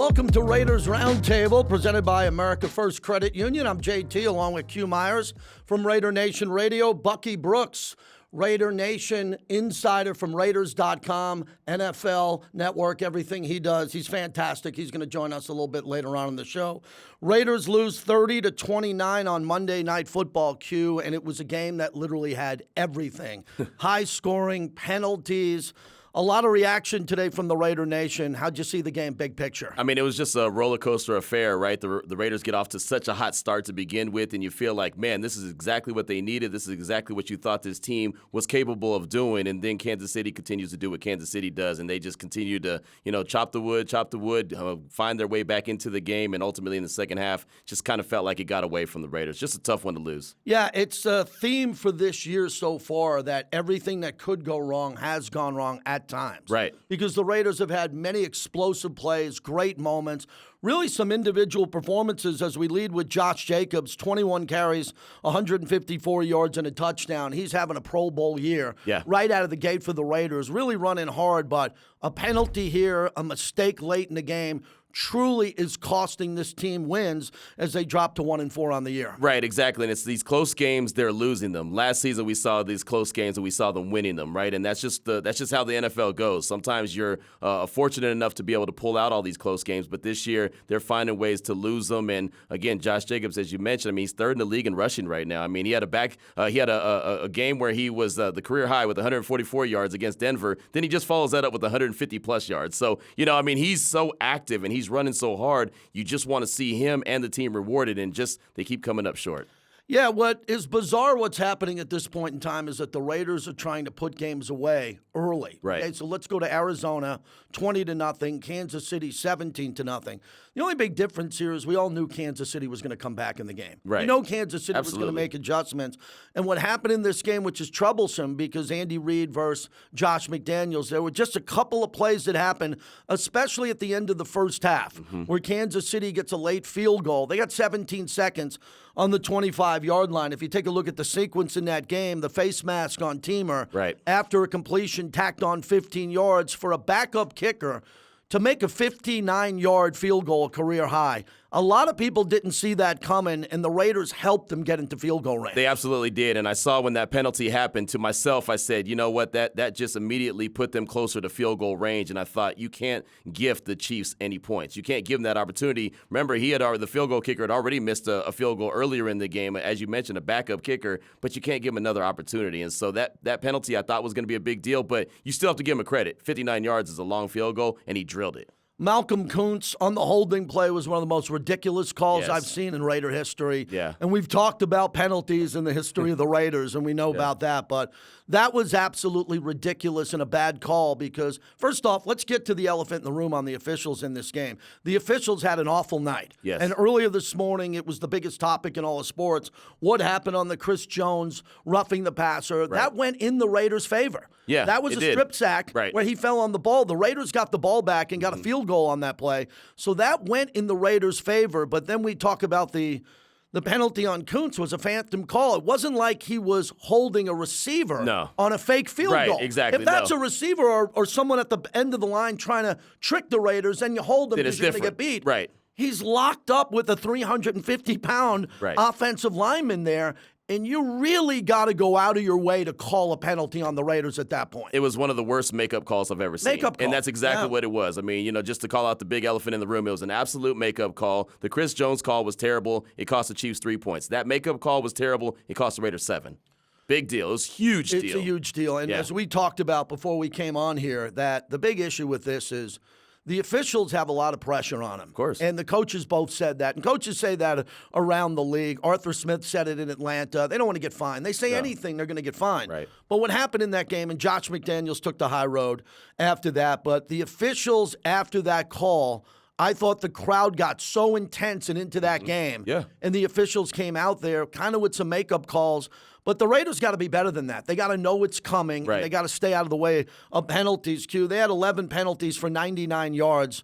Welcome to Raiders Roundtable, presented by America First Credit Union. I'm JT, along with Q Myers from Raider Nation Radio. Bucky Brooks, Raider Nation insider from Raiders.com, NFL Network, everything he does. He's fantastic. He's going to join us a little bit later on in the show. Raiders lose 30-29 on Monday Night Football, Q, and it was a game that literally had everything. High scoring, penalties. A lot of reaction today from the Raider Nation. How'd you see the game, big picture? I mean, it was just a roller coaster affair, right? The Raiders get off to such a hot start to begin with, and you feel like, man, this is exactly what they needed. This is exactly what you thought this team was capable of doing. And then Kansas City continues to do what Kansas City does, and they just continue to, chop the wood, find their way back into the game, and ultimately in the second half, just kind of felt like it got away from the Raiders. Just a tough one to lose. Yeah, it's a theme for this year so far that everything that could go wrong has gone wrong at times. Right. Because the Raiders have had many explosive plays, great moments, really some individual performances as we lead with Josh Jacobs, 21 carries, 154 yards and a touchdown. He's having a Pro Bowl year right out of the gate for the Raiders, really running hard, but a penalty here, a mistake late in the game, truly is costing this team wins as they drop to 1-4 on the year. Right, exactly. And it's these close games, they're losing them. Last season we saw these close games and we saw them winning them, right? And that's just how the NFL goes. Sometimes you're fortunate enough to be able to pull out all these close games, but this year they're finding ways to lose them. And again, Josh Jacobs, as you mentioned, I mean, he's third in the league in rushing right now. I mean, he had a game where he was the career high with 144 yards against Denver. Then he just follows that up with 150 plus yards. So, he's so active and he's running so hard, you just want to see him and the team rewarded, and just they keep coming up short. Yeah, what is bizarre what's happening at this point in time is that the Raiders are trying to put games away early. Right. Okay, so let's go to Arizona, 20-0, Kansas City, 17-0. The only big difference here is we all knew Kansas City was going to come back in the game. Right. We know Kansas City was going to make adjustments. And what happened in this game, which is troublesome because Andy Reid versus Josh McDaniels, there were just a couple of plays that happened, especially at the end of the first half, where Kansas City gets a late field goal. They got 17 seconds on the 25-yard line. If you take a look at the sequence in that game, the face mask on Teamer, after a completion tacked on 15 yards for a backup kicker to make a 59-yard field goal career high. A lot of people didn't see that coming, and the Raiders helped them get into field goal range. They absolutely did, and I saw when that penalty happened, to myself, I said, you know what, that just immediately put them closer to field goal range, and I thought, you can't gift the Chiefs any points. You can't give them that opportunity. Remember, the field goal kicker had already missed a field goal earlier in the game, as you mentioned, a backup kicker, but you can't give him another opportunity, and so that penalty I thought was going to be a big deal, but you still have to give him a credit. 59 yards is a long field goal, and he drilled it. Malcolm Kuntz on the holding play was one of the most ridiculous calls I've seen in Raider history. Yeah. And we've talked about penalties in the history of the Raiders, and we know about that. But that was absolutely ridiculous and a bad call because, first off, let's get to the elephant in the room on the officials in this game. The officials had an awful night. Yes. And earlier this morning, it was the biggest topic in all of sports. What happened on the Chris Jones roughing the passer? Right. That went in the Raiders' favor. Yeah, that was a strip sack where he fell on the ball. The Raiders got the ball back and got a field goal on that play. So that went in the Raiders' favor. But then we talk about the penalty on Kuntz was a phantom call. It wasn't like he was holding a receiver on a fake field goal. Exactly. If that's a receiver or someone at the end of the line trying to trick the Raiders, then you hold them because you're going to get beat. Right. He's locked up with a 350-pound offensive lineman there. And you really got to go out of your way to call a penalty on the Raiders at that point. It was one of the worst makeup calls I've ever seen. Makeup call. And that's exactly what it was. I mean, just to call out the big elephant in the room, it was an absolute makeup call. The Chris Jones call was terrible. It cost the Chiefs 3 points. That makeup call was terrible. It cost the Raiders 7. Big deal. It was a huge deal. It's a huge deal. And as we talked about before we came on here, that the big issue with this is the officials have a lot of pressure on them. Of course. And the coaches both said that. And coaches say that around the league. Arthur Smith said it in Atlanta. They don't want to get fined. They say anything, they're going to get fined. Right. But what happened in that game, and Josh McDaniels took the high road after that, but the officials after that call, I thought the crowd got so intense and into that game. Yeah. And the officials came out there kind of with some makeup calls. But the Raiders got to be better than that. They got to know it's coming. Right. And they got to stay out of the way of penalties, Q. They had 11 penalties for 99 yards.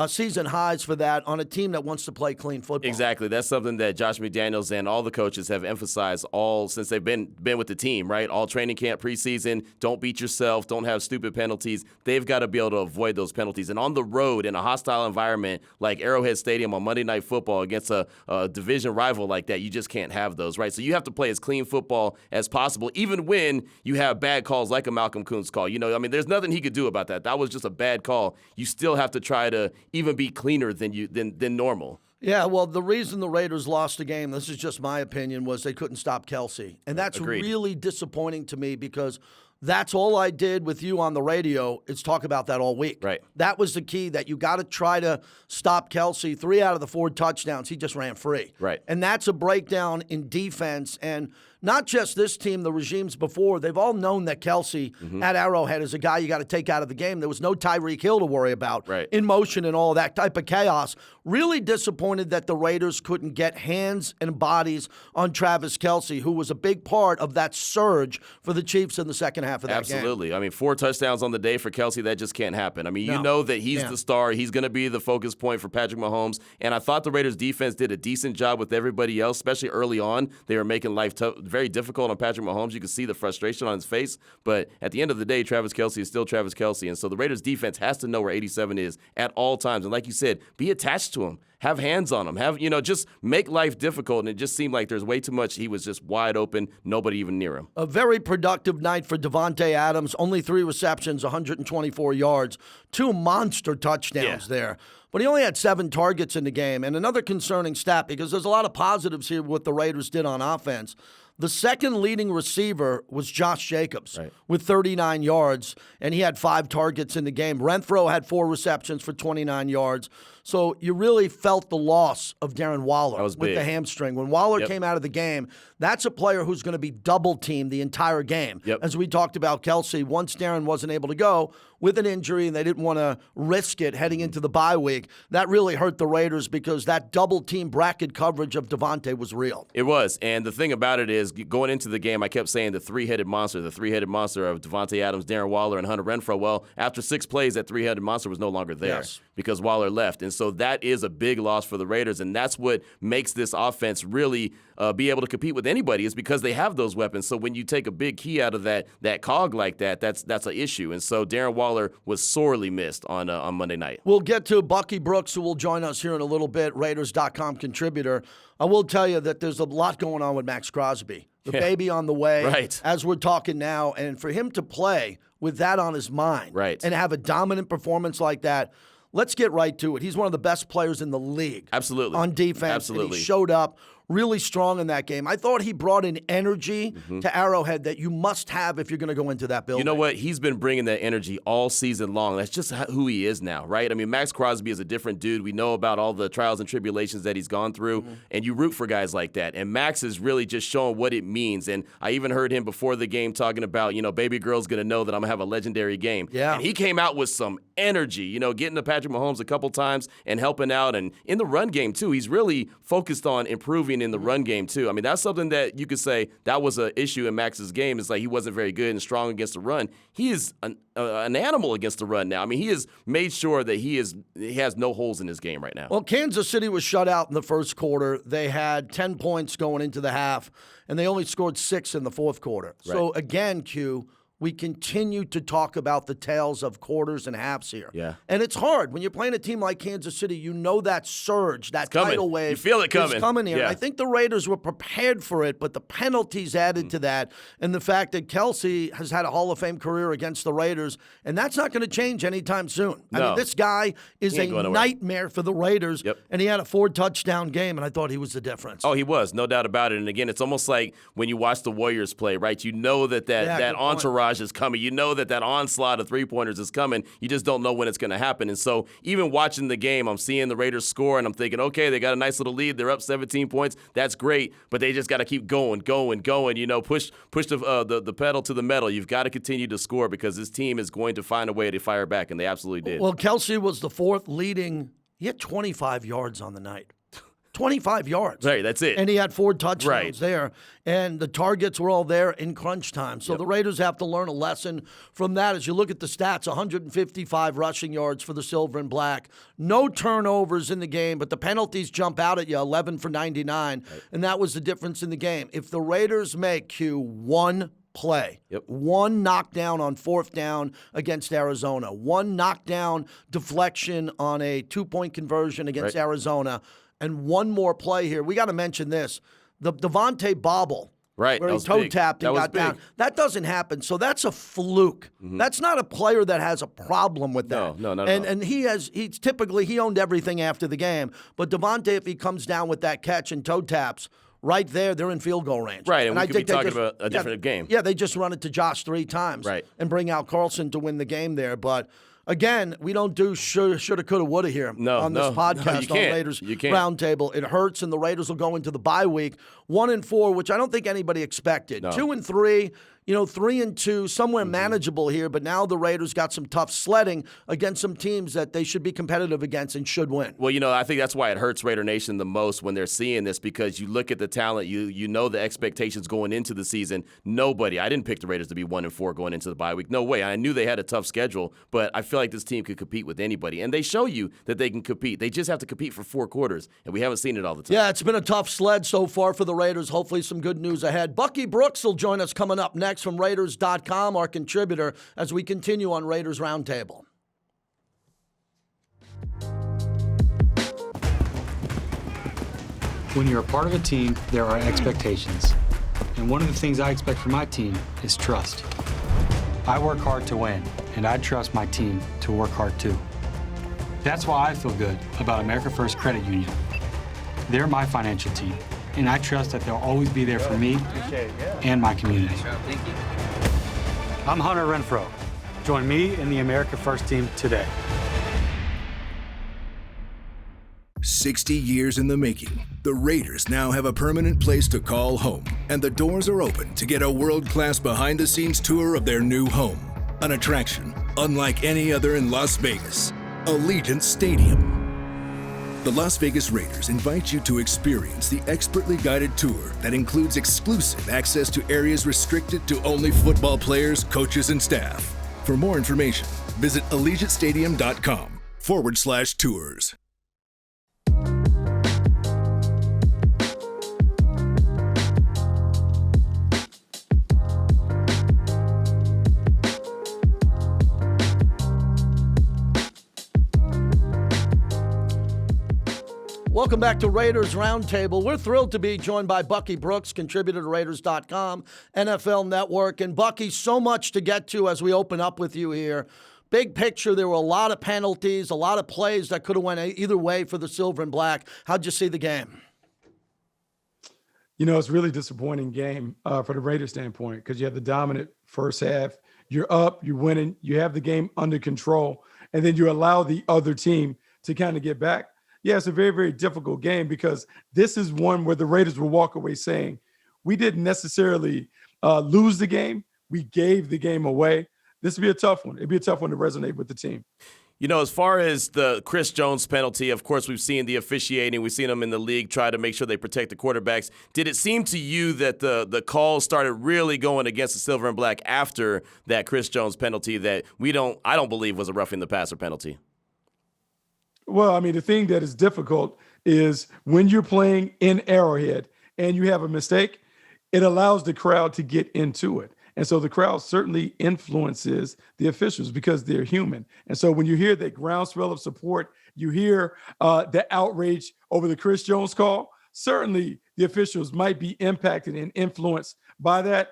Season highs for that on a team that wants to play clean football. Exactly. That's something that Josh McDaniels and all the coaches have emphasized all since they've been with the team, right? All training camp, preseason, don't beat yourself, don't have stupid penalties. They've got to be able to avoid those penalties. And on the road in a hostile environment like Arrowhead Stadium on Monday Night Football against a division rival like that, you just can't have those, right? So you have to play as clean football as possible, even when you have bad calls like a Malcolm Kuntz call. There's nothing he could do about that. That was just a bad call. You still have to try to even be cleaner than normal. Yeah, well, the reason the Raiders lost the game, this is just my opinion, was they couldn't stop Kelsey. And that's Agreed. really disappointing to me because that's all I did with you on the radio is talk about that all week. Right. That was the key, that you got to try to stop Kelsey. 3 out of the 4 touchdowns, he just ran free. Right. And that's a breakdown in defense. And not just this team, the regimes before, they've all known that Kelsey at Arrowhead is a guy you got to take out of the game. There was no Tyreek Hill to worry about in motion and all that type of chaos. Really disappointed that the Raiders couldn't get hands and bodies on Travis Kelsey, who was a big part of that surge for the Chiefs in the second half of that game. Absolutely. I mean, 4 touchdowns on the day for Kelsey, that just can't happen. I mean, you know that he's the star. He's going to be the focus point for Patrick Mahomes. And I thought the Raiders defense did a decent job with everybody else, especially early on. They were making life very difficult on Patrick Mahomes. You could see the frustration on his face. But at the end of the day, Travis Kelsey is still Travis Kelsey. And so the Raiders defense has to know where 87 is at all times. And like you said, be attached to him. Have hands on him. Just make life difficult. And it just seemed like there's way too much. He was just wide open, nobody even near him. A very productive night for Davante Adams. Only 3 receptions, 124 yards, 2 monster touchdowns there. But he only had 7 targets in the game. And another concerning stat, because there's a lot of positives here with what the Raiders did on offense. The second leading receiver was Josh Jacobs with 39 yards, and he had 5 targets in the game. Renfro had 4 receptions for 29 yards. So you really felt the loss of Darren Waller with the hamstring. When Waller came out of the game, that's a player who's going to be double-teamed the entire game. As we talked about Kelsey, once Darren wasn't able to go with an injury and they didn't want to risk it heading into the bye week, that really hurt the Raiders because that double-team bracket coverage of Davante was real. It was. And the thing about it is, going into the game, I kept saying the three-headed monster of Davante Adams, Darren Waller, and Hunter Renfrow. Well, after 6 plays, that three-headed monster was no longer there because Waller left. And so that is a big loss for the Raiders, and that's what makes this offense really be able to compete with anybody, is because they have those weapons. So when you take a big key out of that cog like that, that's an issue. And so Darren Waller was sorely missed on Monday night. We'll get to Bucky Brooks, who will join us here in a little bit, Raiders.com contributor. I will tell you that there's a lot going on with Max Crosby. The baby on the way, as we're talking now, and for him to play with that on his mind and have a dominant performance like that, let's get right to it. He's one of the best players in the league. Absolutely. On defense. Absolutely. And he showed up really strong in that game. I thought he brought an energy to Arrowhead that you must have if you're going to go into that building. You know what? He's been bringing that energy all season long. That's just who he is now, right? I mean, Max Crosby is a different dude. We know about all the trials and tribulations that he's gone through, and you root for guys like that. And Max is really just showing what it means. And I even heard him before the game talking about, baby girl's going to know that I'm going to have a legendary game. Yeah. And he came out with some energy, getting to Patrick Mahomes a couple times and helping out. And in the run game, too, he's really focused on improving in the run game, too. I mean, that's something that you could say that was an issue in Max's game. It's like he wasn't very good and strong against the run. He is an animal against the run now. I mean, he has made sure that he has no holes in his game right now. Well, Kansas City was shut out in the first quarter. They had 10 points going into the half, and they only scored 6 in the fourth quarter. So, again, Q, we continue to talk about the tales of quarters and halves here. Yeah. And it's hard. When you're playing a team like Kansas City, you know that surge, that tidal wave. You feel it coming. Is coming here. Yeah. I think the Raiders were prepared for it, but the penalties added to that, and the fact that Kelsey has had a Hall of Fame career against the Raiders, and that's not going to change anytime soon. I mean, this guy is a nightmare for the Raiders, and he had a 4-touchdown game, and I thought he was the difference. Oh, he was, no doubt about it. And again, it's almost like when you watch the Warriors play, right? You know that entourage is coming. You know that onslaught of three-pointers is coming. You just don't know when it's going to happen. And so even watching the game, I'm seeing the Raiders score, and I'm thinking, okay, they got a nice little lead. They're up 17 points. That's great, but they just got to keep going. Push the pedal to the metal. You've got to continue to score because this team is going to find a way to fire back, and they absolutely did. Well, Kelsey was the 4th leading. He had 25 yards on the night. 25 yards. Right, that's it. And he had 4 touchdowns Right. there. And the targets were all there in crunch time. So the Raiders have to learn a lesson from that. As you look at the stats, 155 rushing yards for the Silver and Black. No turnovers in the game, but the penalties jump out at you, 11 for 99. Right. And that was the difference in the game. If the Raiders make one play, one knockdown on 4th down against Arizona, one knockdown deflection on a 2-point conversion against Arizona, and one more play here. We got to mention this. The Devontae bobble, right, where he toe-tapped and got down. That doesn't happen. So that's a fluke. Mm-hmm. That's not a player that has a problem with that. No. And he owned everything after the game. But Devontae, if he comes down with that catch and toe-taps, right there, they're in field goal range. Right, and we could be talking about a different game. Yeah, they just run it to Josh 3 times and bring out Carlson to win the game there. But again, we don't do shoulda, coulda, woulda here on this podcast on Raiders Roundtable. It hurts, and the Raiders will go into the bye week 1-4, which I don't think anybody expected. 2-3. 3-2, somewhere manageable here, but now the Raiders got some tough sledding against some teams that they should be competitive against and should win. Well, I think that's why it hurts Raider Nation the most when they're seeing this, because you look at the talent, you know the expectations going into the season. I didn't pick the Raiders to be 1-4 going into the bye week. No way. I knew they had a tough schedule, but I feel like this team could compete with anybody, and they show you that they can compete. They just have to compete for 4 quarters, and we haven't seen it all the time. Yeah, it's been a tough sled so far for the Raiders. Hopefully some good news ahead. Bucky Brooks will join us coming up next from Raiders.com, our contributor, as we continue on Raiders Roundtable. When you're a part of a team, there are expectations. And one of the things I expect from my team is trust. I work hard to win, and I trust my team to work hard too. That's why I feel good about America First Credit Union. They're my financial team, and I trust that they'll always be there for me and my community. Thank you. I'm Hunter Renfro. Join me and the America First team today. 60 years in the making, the Raiders now have a permanent place to call home, and the doors are open to get a world-class behind-the-scenes tour of their new home. An attraction unlike any other in Las Vegas, Allegiant Stadium. The Las Vegas Raiders invite you to experience the expertly guided tour that includes exclusive access to areas restricted to only football players, coaches, and staff. For more information, visit AllegiantStadium.com/tours. Welcome back to Raiders Roundtable. We're thrilled to be joined by Bucky Brooks, contributor to Raiders.com, NFL Network. And Bucky, so much to get to as we open up with you here. Big picture, there were a lot of penalties, a lot of plays that could have went either way for the Silver and Black. How'd you see the game? It's a really disappointing game for the Raiders standpoint, because you have the dominant first half. You're up, you're winning, you have the game under control, and then you allow the other team to kind of get back. Yeah, it's a very, very difficult game, because this is one where the Raiders will walk away saying, we didn't necessarily lose the game. We gave the game away. This would be a tough one. It'd be a tough one to resonate with the team. As far as the Chris Jones penalty, of course, we've seen the officiating. We've seen them in the league try to make sure they protect the quarterbacks. Did it seem to you that the calls started really going against the Silver and Black after that Chris Jones penalty that I don't believe was a roughing the passer penalty? Well, the thing that is difficult is when you're playing in Arrowhead and you have a mistake, it allows the crowd to get into it. And so the crowd certainly influences the officials because they're human. And so when you hear that groundswell of support, you hear the outrage over the Chris Jones call, certainly the officials might be impacted and influenced by that.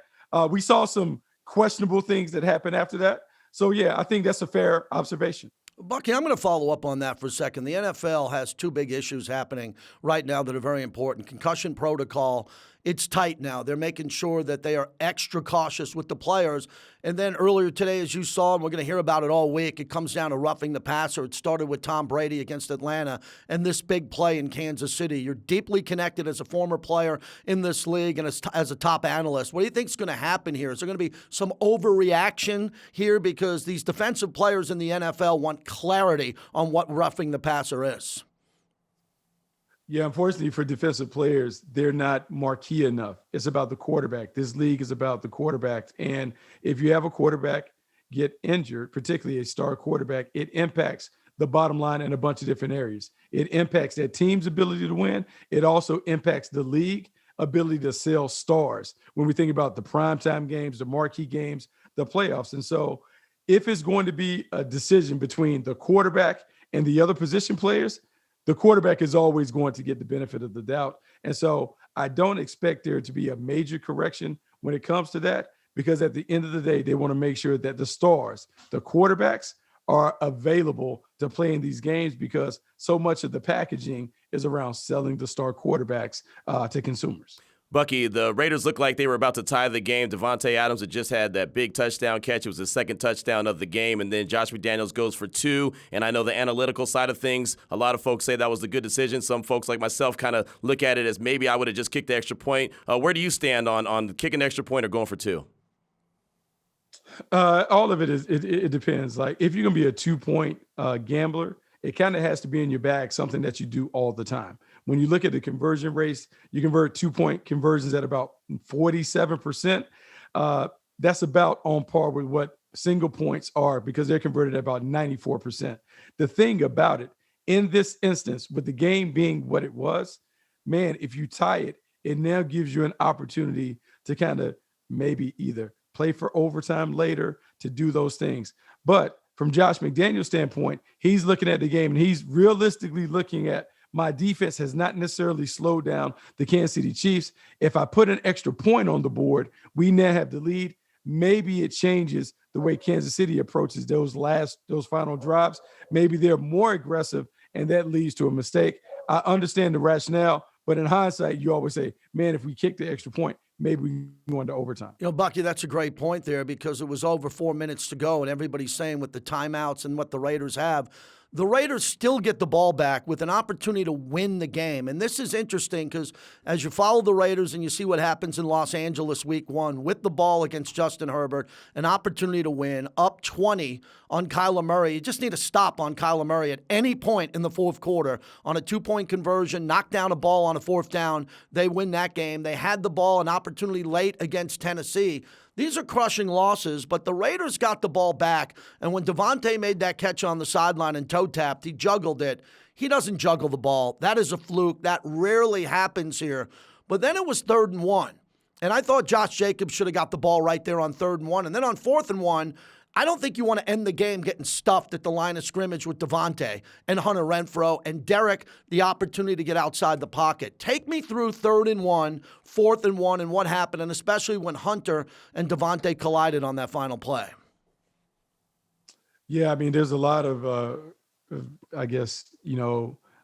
We saw some questionable things that happened after that. So, yeah, I think that's a fair observation. Bucky, I'm going to follow up on that for a second. The NFL has 2 big issues happening right now that are very important. Concussion protocol, it's tight now. They're making sure that they are extra cautious with the players. And then earlier today, as you saw, and we're going to hear about it all week, it comes down to roughing the passer. It started with Tom Brady against Atlanta and this big play in Kansas City. You're deeply connected as a former player in this league and as a top analyst. What do you think is going to happen here? Is there going to be some overreaction here because these defensive players in the NFL want clarity on what roughing the passer is? Yeah, unfortunately for defensive players, they're not marquee enough. It's about the quarterback. This league is about the quarterback. And if you have a quarterback get injured, particularly a star quarterback, it impacts the bottom line in a bunch of different areas. It impacts that team's ability to win. It also impacts the league ability to sell stars when we think about the primetime games, the marquee games, the playoffs. And so if it's going to be a decision between the quarterback and the other position players, the quarterback is always going to get the benefit of the doubt. And so I don't expect there to be a major correction when it comes to that, because at the end of the day, they want to make sure that the stars, the quarterbacks, are available to play in these games, because so much of the packaging is around selling the star quarterbacks to consumers. Bucky, the Raiders looked like they were about to tie the game. Devontae Adams had just had that big touchdown catch. It was the second touchdown of the game, and then Josh McDaniels goes for 2. And I know the analytical side of things, a lot of folks say that was the good decision. Some folks like myself kind of look at it as maybe I would have just kicked the extra point. Where do you stand on kicking the extra point or going for 2? All of it is, it depends. Like if you're going to be a 2-point gambler, it kind of has to be in your bag, something that you do all the time. When you look at the conversion rates, you convert 2-point conversions at about 47%. That's about on par with what single points are, because they're converted at about 94%. The thing about it, in this instance, with the game being what it was, man, if you tie it, it now gives you an opportunity to kind of maybe either play for overtime later, to do those things. But from Josh McDaniel's standpoint, he's looking at the game and he's realistically looking at, my defense has not necessarily slowed down the Kansas City Chiefs. If I put an extra point on the board, we now have the lead. Maybe it changes the way Kansas City approaches those final drives. Maybe they're more aggressive, and that leads to a mistake. I understand the rationale, but in hindsight, you always say, man, if we kick the extra point, maybe we go into overtime. You know, Bucky, that's a great point there, because it was over 4 minutes to go, and everybody's saying with the timeouts and what the Raiders have, the Raiders still get the ball back with an opportunity to win the game. And this is interesting because as you follow the Raiders and you see what happens in Los Angeles week 1 with the ball against Justin Herbert, an opportunity to win, up 20 on Kyler Murray. You just need to stop on Kyler Murray at any point in the fourth quarter on a 2-point conversion, knock down a ball on a 4th down. They win that game. They had the ball, an opportunity late against Tennessee. These are crushing losses, but the Raiders got the ball back, and when Devontae made that catch on the sideline and toe-tapped, he juggled it. He doesn't juggle the ball. That is a fluke. That rarely happens here. But then it was 3rd and 1, and I thought Josh Jacobs should have got the ball right there on 3rd and 1. And then on 4th and 1, I don't think you want to end the game getting stuffed at the line of scrimmage with Devontae and Hunter Renfrow and Derek, the opportunity to get outside the pocket. Take me through 3rd and 1, 4th and 1, and what happened, and especially when Hunter and Devontae collided on that final play. Yeah, I mean, there's a lot of, I guess,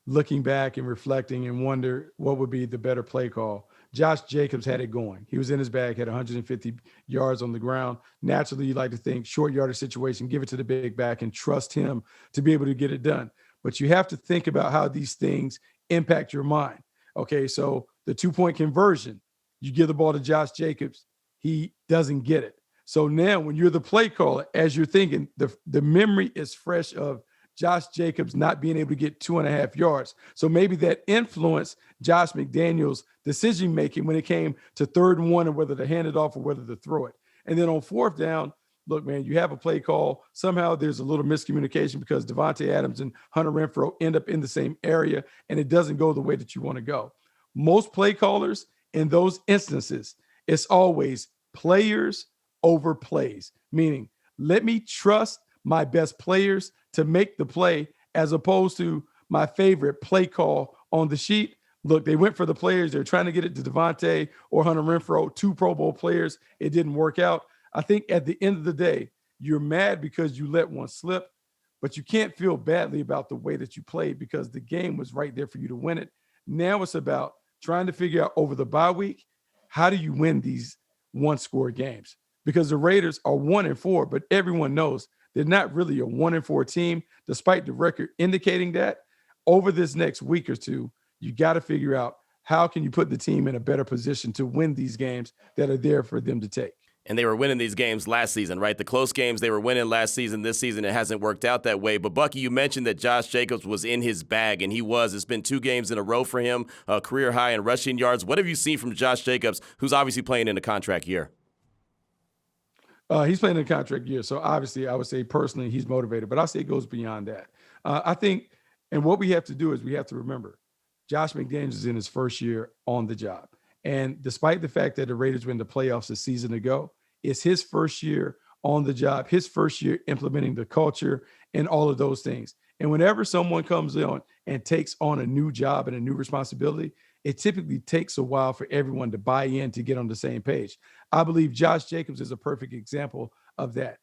looking back and reflecting and wonder what would be the better play call. Josh Jacobs had it going. He was in his bag, had 150 yards on the ground. Naturally, you like to think short yardage situation, give it to the big back and trust him to be able to get it done. But you have to think about how these things impact your mind. Okay, so the 2-point conversion, you give the ball to Josh Jacobs, he doesn't get it. So now when you're the play caller, as you're thinking, the memory is fresh of Josh Jacobs not being able to get 2.5 yards. So maybe that influenced Josh McDaniels' decision-making when it came to 3rd and 1 and whether to hand it off or whether to throw it. And then on 4th down, look, man, you have a play call. Somehow there's a little miscommunication because Devontae Adams and Hunter Renfrow end up in the same area, and it doesn't go the way that you want to go. Most play callers in those instances, it's always players over plays, meaning let me trust my best players to make the play as opposed to my favorite play call on the sheet. Look, they went for the players. They're trying to get it to Devontae or Hunter Renfrow, 2 Pro Bowl players. It didn't work out. I think at the end of the day, you're mad because you let one slip, but you can't feel badly about the way that you played because the game was right there for you to win it. Now it's about trying to figure out over the bye week, how do you win these 1-score games? Because the Raiders are 1-4, but everyone knows they're not really a 1-4 team, despite the record indicating that. Over this next week or two, you got to figure out how can you put the team in a better position to win these games that are there for them to take. And they were winning these games last season, right? The close games they were winning last season. This season, it hasn't worked out that way. But, Bucky, you mentioned that Josh Jacobs was in his bag, and he was. It's been 2 games in a row for him, career high in rushing yards. What have you seen from Josh Jacobs, who's obviously playing in a contract year? He's playing in a contract year. So, obviously, I would say personally he's motivated. But I say it goes beyond that. I think, and what we have to do is we have to remember, Josh McDaniels is in his first year on the job. And despite the fact that the Raiders went to playoffs a season ago, it's his first year on the job, his first year implementing the culture and all of those things. And whenever someone comes on and takes on a new job and a new responsibility, it typically takes a while for everyone to buy in to get on the same page. I believe Josh Jacobs is a perfect example of that.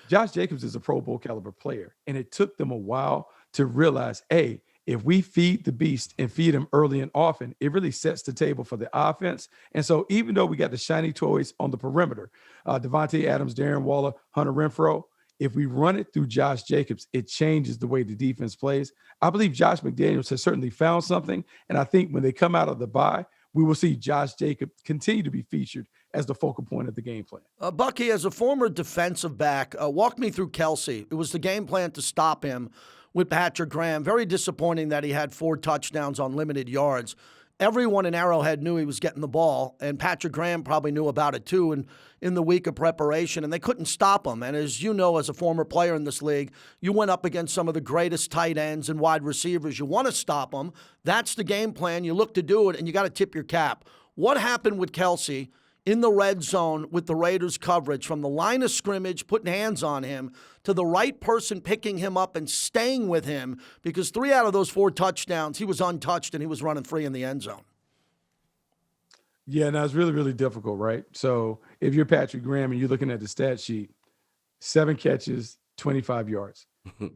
Josh Jacobs is a Pro Bowl caliber player, and it took them a while to realize, hey, if we feed the beast and feed him early and often, it really sets the table for the offense. And so even though we got the shiny toys on the perimeter, Devontae Adams, Darren Waller, Hunter Renfrow, if we run it through Josh Jacobs, it changes the way the defense plays. I believe Josh McDaniels has certainly found something. And I think when they come out of the bye, we will see Josh Jacobs continue to be featured as the focal point of the game plan. Bucky, as a former defensive back, walk me through Kelce. It was the game plan to stop him with Patrick Graham. Very disappointing that he had 4 touchdowns on limited yards. Everyone in Arrowhead knew he was getting the ball, and Patrick Graham probably knew about it too in the week of preparation, and they couldn't stop him. And as you know, as a former player in this league, you went up against some of the greatest tight ends and wide receivers. You want to stop them. That's the game plan. You look to do it, and you got to tip your cap. What happened with Kelce in the red zone with the Raiders coverage, from the line of scrimmage, putting hands on him, to the right person picking him up and staying with him? Because 3 out of those 4 touchdowns, he was untouched and he was running free in the end zone. Yeah, no, it's really, really difficult, right? So if you're Patrick Graham and you're looking at the stat sheet, 7 catches, 25 yards.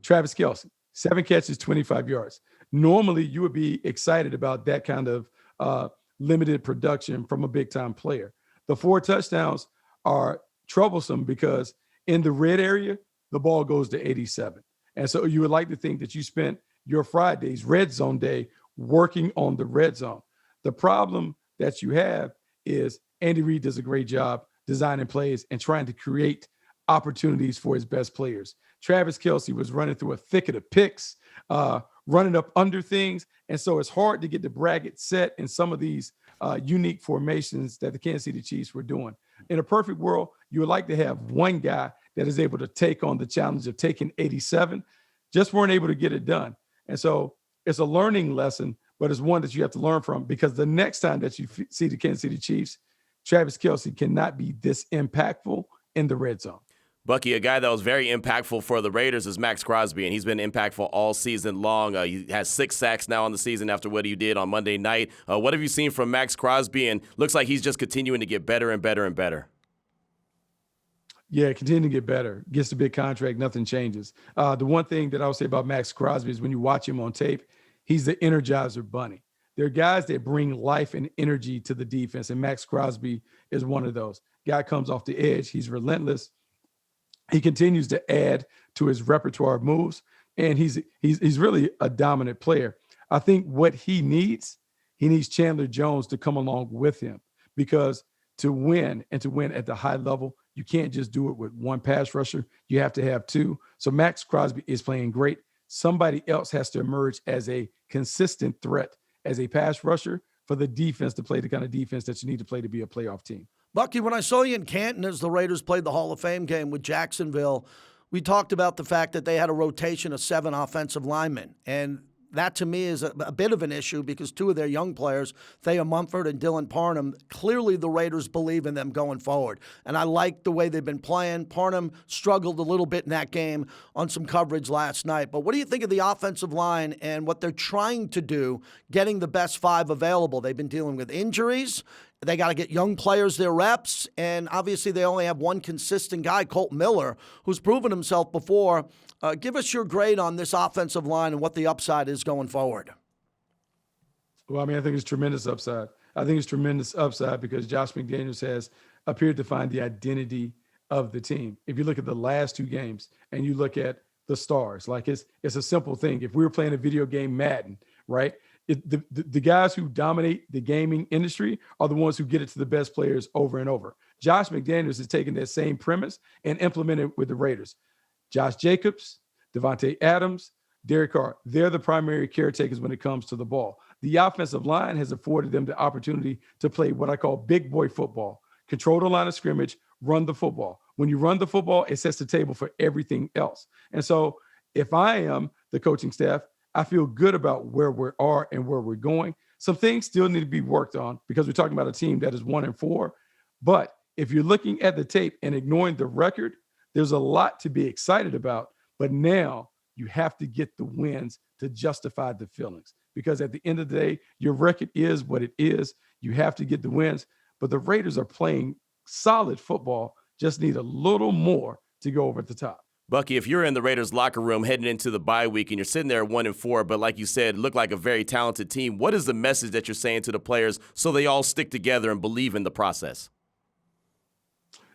Travis Kelce, 7 catches, 25 yards. Normally, you would be excited about that kind of limited production from a big-time player. The 4 touchdowns are troublesome because in the red area, the ball goes to 87. And so you would like to think that you spent your Friday's red zone day working on the red zone. The problem that you have is Andy Reid does a great job designing plays and trying to create opportunities for his best players. Travis Kelce was running through a thicket of picks, running up under things. And so it's hard to get the bracket set in some of these unique formations that the Kansas City Chiefs were doing. In a perfect world, you would like to have one guy that is able to take on the challenge of taking 87, just weren't able to get it done. And so it's a learning lesson, but it's one that you have to learn from, because the next time that you see the Kansas City Chiefs, Travis Kelce cannot be this impactful in the red zone. Bucky, a guy that was very impactful for the Raiders is Max Crosby, and he's been impactful all season long. He has 6 sacks now on the season after what he did on Monday night. What have you seen from Max Crosby? And looks like he's just continuing to get better and better and better. Yeah, continue to get better. Gets the big contract, nothing changes. The one thing that I would say about Max Crosby is when you watch him on tape, he's the Energizer Bunny. There are guys that bring life and energy to the defense, and Max Crosby is one of those. Guy comes off the edge. He's relentless. He continues to add to his repertoire of moves, and he's really a dominant player. I think what he needs Chandler Jones to come along with him, because to win and to win at the high level, you can't just do it with one pass rusher. You have to have 2. So Max Crosby is playing great. Somebody else has to emerge as a consistent threat as a pass rusher for the defense to play the kind of defense that you need to play to be a playoff team. Bucky, when I saw you in Canton as the Raiders played the Hall of Fame game with Jacksonville, we talked about the fact that they had a rotation of 7 offensive linemen. And that, to me, is a bit of an issue because 2 of their young players, Thea Mumford and Dylan Parham, clearly the Raiders believe in them going forward. And I like the way they've been playing. Parham struggled a little bit in that game on some coverage last night. But what do you think of the offensive line and what they're trying to do, getting the best 5 available? They've been dealing with injuries. They got to get young players their reps, and obviously they only have one consistent guy, Colt Miller, who's proven himself before. Give us your grade on this offensive line and what the upside is going forward. Well, I mean, I think it's tremendous upside. I think it's tremendous upside because Josh McDaniels has appeared to find the identity of the team. If you look at the last 2 games and you look at the stars, like it's a simple thing. If we were playing a video game, Madden, right? the guys who dominate the gaming industry are the ones who get it to the best players over and over. Josh McDaniels has taken that same premise and implemented it with the Raiders. Josh Jacobs, Devontae Adams, Derek Carr, they're the primary caretakers when it comes to the ball. The offensive line has afforded them the opportunity to play what I call big boy football, control the line of scrimmage, run the football. When you run the football, it sets the table for everything else. And so if I am the coaching staff, I feel good about where we are and where we're going. Some things still need to be worked on because we're talking about a team that is 1-4. But if you're looking at the tape and ignoring the record, there's a lot to be excited about. But now you have to get the wins to justify the feelings, because at the end of the day, your record is what it is. You have to get the wins. But the Raiders are playing solid football, just need a little more to go over the top. Bucky, if you're in the Raiders locker room heading into the bye week and you're sitting there 1-4, but like you said, look like a very talented team, what is the message that you're saying to the players so they all stick together and believe in the process?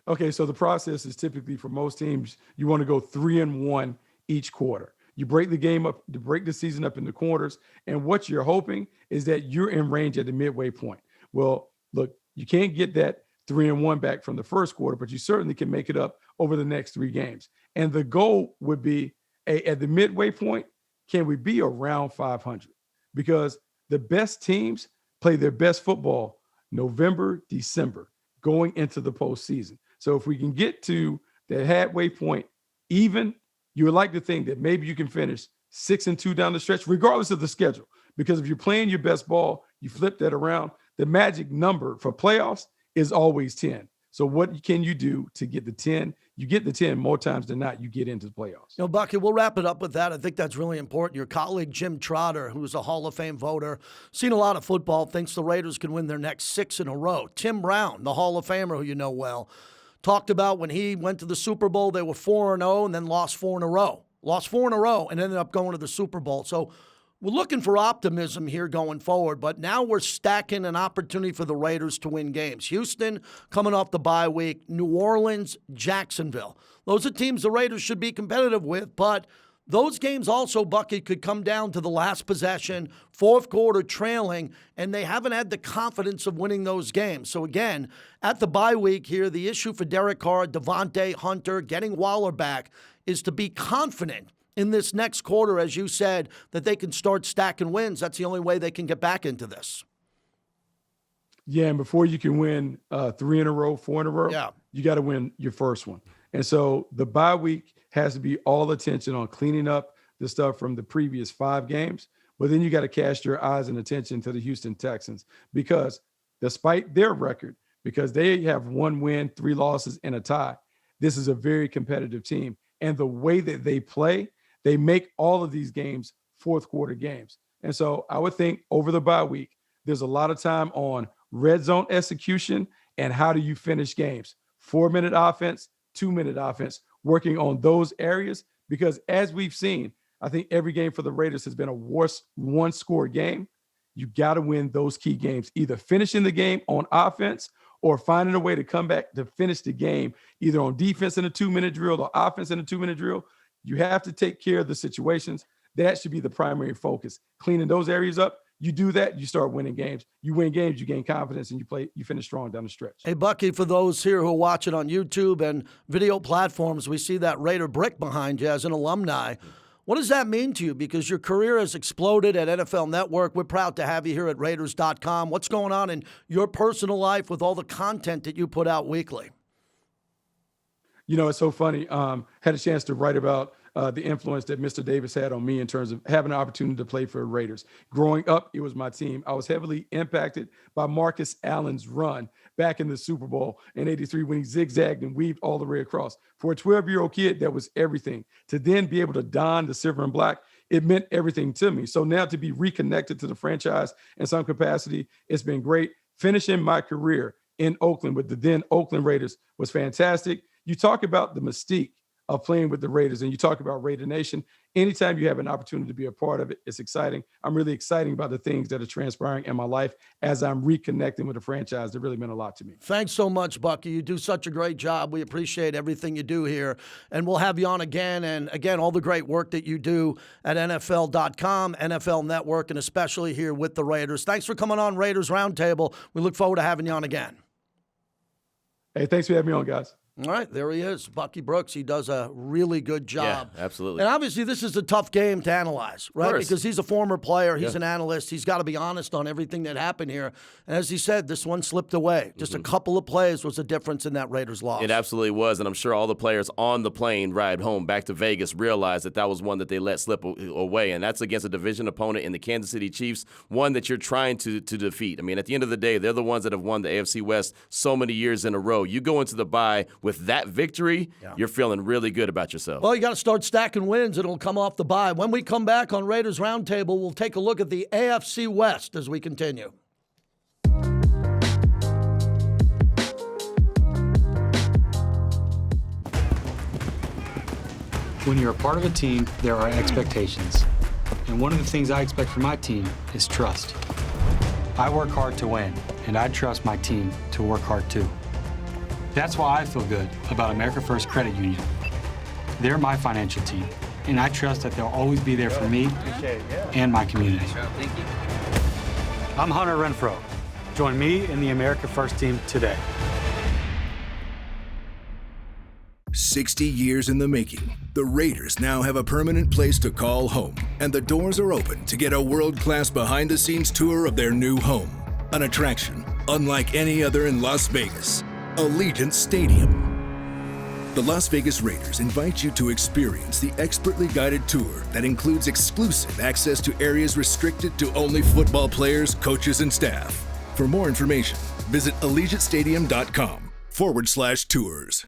Okay, so the process is typically for most teams, you want to go 3-1 each quarter. You break the game up, to break the season up into quarters, and what you're hoping is that you're in range at the midway point. Well, look, you can't get that 3-1 back from the first quarter, but you certainly can make it up over the next 3 games. And the goal would be at the midway point, can we be around 500? Because the best teams play their best football November, December, going into the postseason. So if we can get to that halfway point, even, you would like to think that maybe you can finish 6-2 down the stretch, regardless of the schedule. Because if you're playing your best ball, you flip that around. The magic number for playoffs is always 10. So what can you do to get the 10? You get the 10 more times than not, you get into the playoffs. You know, Bucky, we'll wrap it up with that. I think that's really important. Your colleague, Jim Trotter, who's a Hall of Fame voter, seen a lot of football, thinks the Raiders can win their next 6 in a row. Tim Brown, the Hall of Famer who you know well, talked about when he went to the Super Bowl, they were 4-0 and then lost 4 in a row. Lost 4 in a row and ended up going to the Super Bowl. So we're looking for optimism here going forward, but now we're stacking an opportunity for the Raiders to win games. Houston coming off the bye week, New Orleans, Jacksonville. Those are teams the Raiders should be competitive with, but those games also, Bucky, could come down to the last possession, fourth quarter trailing, and they haven't had the confidence of winning those games. So again, at the bye week here, the issue for Derek Carr, Devontae, Hunter, getting Waller back is to be confident in this next quarter, as you said, that they can start stacking wins. That's the only way they can get back into this. Yeah, and before you can win 3 in a row, 4 in a row, you got to win your first one. And so the bye week has to be all attention on cleaning up the stuff from the previous 5 games. But then you got to cast your eyes and attention to the Houston Texans, because despite their record, because they have 1 win, 3 losses, and a tie, this is a very competitive team. And the way that they play, they make all of these games fourth quarter games. And so I would think over the bye week, there's a lot of time on red zone execution and how do you finish games. 4-minute offense, 2-minute offense, working on those areas, because as we've seen, I think every game for the Raiders has been a worse 1-score game. You got to win those key games, either finishing the game on offense or finding a way to come back to finish the game, either on defense in a 2-minute drill or offense in a 2-minute drill. You have to take care of the situations. That should be the primary focus. Cleaning those areas up, you do that, you start winning games. You win games, you gain confidence, and you finish strong down the stretch. Hey, Bucky, for those here who watch it on YouTube and video platforms, we see that Raider brick behind you as an alumni. What does that mean to you? Because your career has exploded at NFL Network. We're proud to have you here at Raiders.com. What's going on in your personal life with all the content that you put out weekly? You know, it's so funny. Had a chance to write about the influence that Mr. Davis had on me in terms of having an opportunity to play for the Raiders. Growing up, it was my team. I was heavily impacted by Marcus Allen's run back in the Super Bowl in '83 when he zigzagged and weaved all the way across. For a 12-year-old kid, that was everything. To then be able to don the silver and black, it meant everything to me. So now to be reconnected to the franchise in some capacity, it's been great. Finishing my career in Oakland with the then Oakland Raiders was fantastic. You talk about the mystique of playing with the Raiders and you talk about Raider Nation. anytime you have an opportunity to be a part of it, it's exciting. I'm really excited about the things that are transpiring in my life as I'm reconnecting with a franchise that really meant a lot to me. Thanks so much, Bucky. You do such a great job. We appreciate everything you do here, and we'll have you on again. And again, all the great work that you do at NFL.com, NFL Network, and especially here with the Raiders. Thanks for coming on Raiders Roundtable. We look forward to having you on again. Hey, thanks for having me on, guys. All right, there he is, Bucky Brooks. He does a really good job. Yeah, absolutely. And obviously, this is a tough game to analyze, right? Because he's a former player. He's Yeah. an analyst. He's got to be honest on everything that happened here. And as he said, this one slipped away. Just a couple of plays was the difference in that Raiders loss. It absolutely was, and I'm sure all the players on the plane ride home back to Vegas realized that that was one that they let slip away, and that's against a division opponent in the Kansas City Chiefs, one that you're trying to defeat. I mean, at the end of the day, they're the ones that have won the AFC West so many years in a row. You go into the bye with that victory, you're feeling really good about yourself. Well, you got to start stacking wins. It'll come off the bye. When we come back on Raiders Roundtable, we'll take a look at the AFC West as we continue. When you're a part of a team, there are expectations. And one of the things I expect from my team is trust. I work hard to win, and I trust my team to work hard too. That's why I feel good about America First Credit Union. They're my financial team, and I trust that they'll always be there for me and my community. I'm Hunter Renfro. Join me in the America First team today. 60 years in the making, the Raiders now have a permanent place to call home, and the doors are open to get a world-class behind-the-scenes tour of their new home. An attraction unlike any other in Las Vegas, Allegiant Stadium. The Las Vegas Raiders invite you to experience the expertly guided tour that includes exclusive access to areas restricted to only football players, coaches, and staff. For more information, visit AllegiantStadium.com/tours.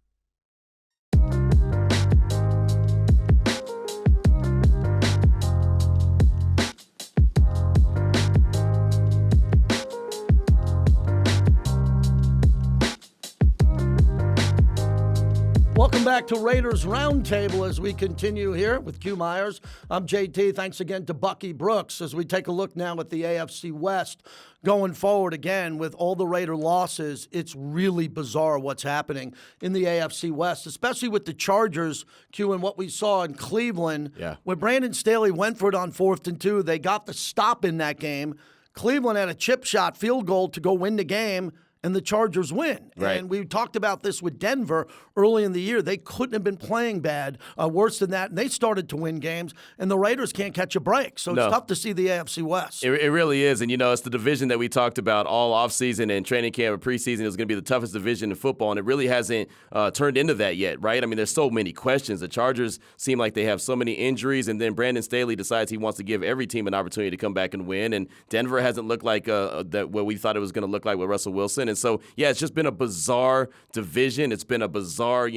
Welcome back to Raiders Roundtable as we continue here with Q Myers. I'm JT. Thanks again to Bucky Brooks as we take a look now at the AFC West. Going forward again with all the Raider losses, it's really bizarre what's happening in the AFC West, especially with the Chargers, Q, and what we saw in Cleveland. When Brandon Staley went for it on 4th and 2, they got the stop in that game. Cleveland had a chip shot field goal to go win the game, and the Chargers win. Right. And we talked about this with Denver early in the year. They couldn't have been playing bad, worse than that, and they started to win games, and the Raiders can't catch a break. So it's tough to see the AFC West. It really is, and it's the division that we talked about all offseason and training camp and preseason. It was going to be the toughest division in football, and it really hasn't turned into that yet, right? I mean, there's so many questions. The Chargers seem like they have so many injuries, and then Brandon Staley decides he wants to give every team an opportunity to come back and win, and Denver hasn't looked like what we thought it was going to look like with Russell Wilson. And so, yeah, it's just been a bizarre division. It's been a bizarre,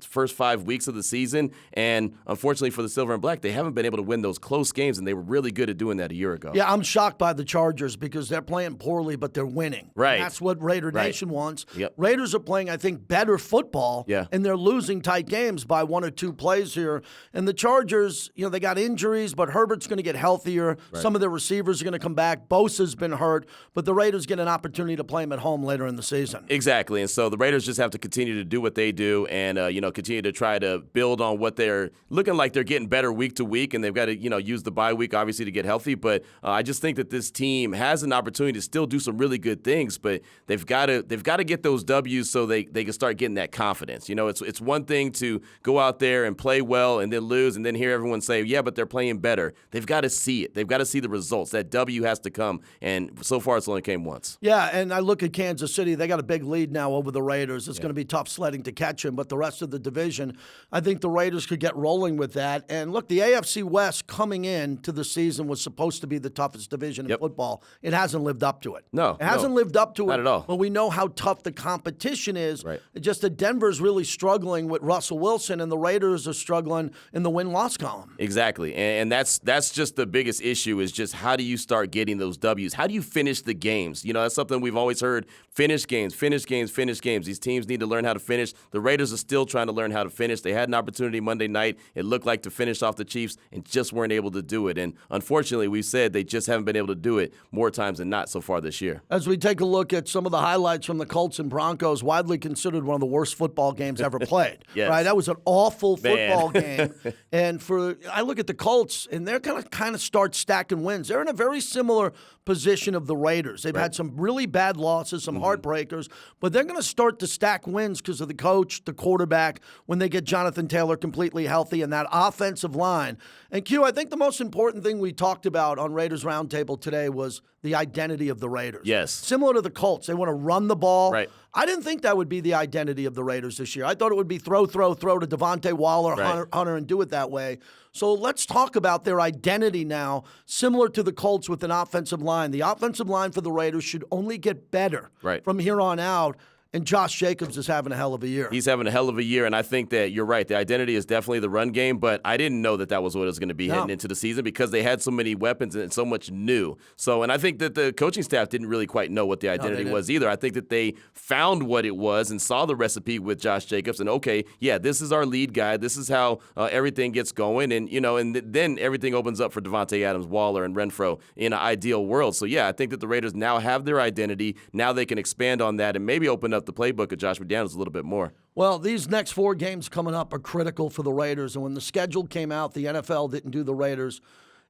first 5 weeks of the season. And unfortunately for the Silver and Black, they haven't been able to win those close games, and they were really good at doing that a year ago. Yeah, I'm shocked by the Chargers because they're playing poorly, but they're winning. Right. And that's what Raider Nation wants. Yep. Raiders are playing, I think, better football, and they're losing tight games by 1 or 2 plays here. And the Chargers, they got injuries, but Herbert's going to get healthier. Right. Some of their receivers are going to come back. Bosa's been hurt, but the Raiders get an opportunity to play him at home later in the season. Exactly, and so the Raiders just have to continue to do what they do and, continue to try to build on what they're looking like. They're getting better week to week, and they've got to, use the bye week, obviously, to get healthy. But I just think that this team has an opportunity to still do some really good things, but they've got to get those W's so they can start getting that confidence. It's one thing to go out there and play well and then lose and then hear everyone say, yeah, but they're playing better. They've got to see it. They've got to see the results. That W has to come, and so far it's only came once. Yeah, and I look at Kansas City. They got a big lead now over the Raiders. It's going to be tough sledding to catch them, but the rest of the division, I think the Raiders could get rolling with that. And look, the AFC West coming into the season was supposed to be the toughest division in football. It hasn't lived up to it. No. It hasn't lived up to it. Not at all. But we know how tough the competition is. Right. It's just that Denver's really struggling with Russell Wilson, and the Raiders are struggling in the win-loss column. Exactly. And that's just the biggest issue is just how do you start getting those W's? How do you finish the games? That's something we've always heard. finish games. These teams need to learn how to finish. The Raiders are still trying to learn how to finish. They had an opportunity Monday night. It looked like to finish off the Chiefs and just weren't able to do it. And unfortunately, we said they just haven't been able to do it more times than not so far this year. As we take a look at some of the highlights from the Colts and Broncos, widely considered one of the worst football games ever played. Yes. Right? That was an awful football game. And I look at the Colts, and they're going to kind of start stacking wins. They're in a very similar position of the Raiders. They've had some really bad losses, some heartbreakers, but they're going to start to stack wins because of the coach, the quarterback, when they get Jonathan Taylor completely healthy and that offensive line. And Q, I think the most important thing we talked about on Raiders Roundtable today was the identity of the Raiders. Yes. Similar to the Colts. They want to run the ball. Right. I didn't think that would be the identity of the Raiders this year. I thought it would be throw to Devontae Waller, Right. Hunter, and do it that way. So let's talk about their identity now, similar to the Colts with an offensive line. The offensive line for the Raiders should only get better from here on out. And Josh Jacobs is having a hell of a year. He's having a hell of a year, and I think that you're right. The identity is definitely the run game, but I didn't know that was what it was going to be heading into the season because they had so many weapons and so much new. So, and I think that the coaching staff didn't really quite know what the identity was either. I think that they found what it was and saw the recipe with Josh Jacobs, and okay, yeah, this is our lead guy. This is how everything gets going, and then everything opens up for Devontae Adams, Waller, and Renfro in an ideal world. So, yeah, I think that the Raiders now have their identity. Now they can expand on that and maybe open up the playbook of Josh McDaniels a little bit more. Well, these next 4 games coming up are critical for the Raiders. And when the schedule came out, the NFL didn't do the Raiders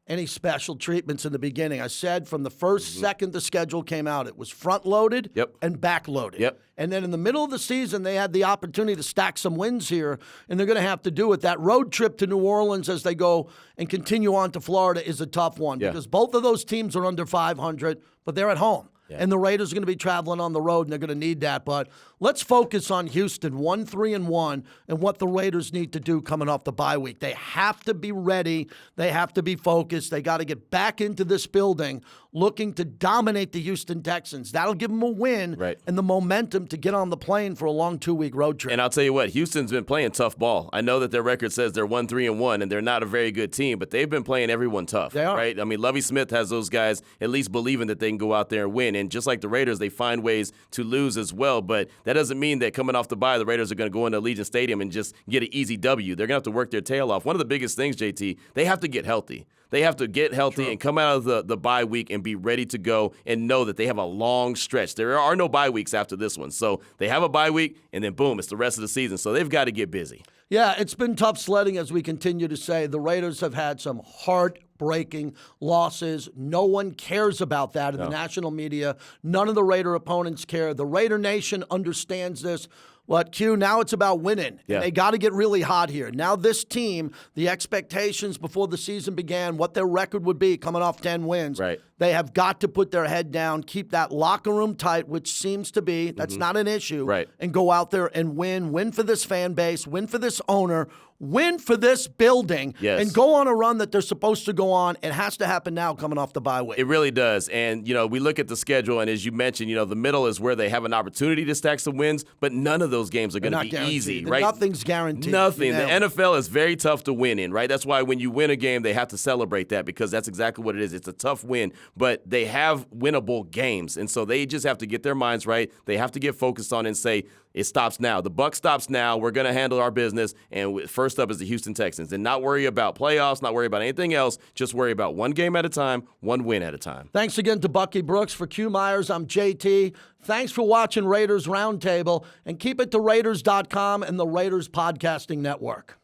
any special treatments in the beginning. I said from the first second the schedule came out, it was front-loaded and back-loaded. And then in the middle of the season, they had the opportunity to stack some wins here, and they're going to have to do it. That road trip to New Orleans as they go and continue on to Florida is a tough one because both of those teams are under 500, but they're at home. And the Raiders are going to be traveling on the road, and they're going to need that. But let's focus on Houston, 1-3-1, and what the Raiders need to do coming off the bye week. They have to be ready. They have to be focused. They got to get back into this building looking to dominate the Houston Texans. That'll give them a win and the momentum to get on the plane for a long 2-week road trip. And I'll tell you what, Houston's been playing tough ball. I know that their record says they're 1-3-1, and they're not a very good team, but they've been playing everyone tough. They are. Right? I mean, Lovie Smith has those guys at least believing that they can go out there and win. And just like the Raiders, they find ways to lose as well. But that doesn't mean that coming off the bye, the Raiders are going to go into Allegiant Stadium and just get an easy W. They're going to have to work their tail off. One of the biggest things, JT, they have to get healthy. They have to get healthy and come out of the bye week and be ready to go and know that they have a long stretch. There are no bye weeks after this one. So they have a bye week, and then boom, it's the rest of the season. So they've got to get busy. Yeah, it's been tough sledding, as we continue to say. The Raiders have had some heartbreaking losses. No one cares about that in the national media. None of the Raider opponents care. The Raider Nation understands this. But, Q, now it's about winning. And they got to get really hot here. Now this team, the expectations before the season began, what their record would be coming off 10 wins, they have got to put their head down, keep that locker room tight, which seems to be, that's not an issue, and go out there and win for this fan base, win for this owner, win for this building, and go on a run that they're supposed to go on. It has to happen now coming off the bye week. It really does. And, we look at the schedule, and as you mentioned, the middle is where they have an opportunity to stack some wins, but none of those games are going to be easy, right? Nothing's guaranteed. Nothing. The NFL is very tough to win in, right? That's why when you win a game, they have to celebrate that because that's exactly what it is. It's a tough win, but they have winnable games, and so they just have to get their minds right. They have to get focused on and say, it stops now. The buck stops now. We're going to handle our business. And first up is the Houston Texans. And not worry about playoffs, not worry about anything else. Just worry about one game at a time, one win at a time. Thanks again to Bucky Brooks. For Q Myers, I'm JT. Thanks for watching Raiders Roundtable. And keep it to Raiders.com and the Raiders Podcasting Network.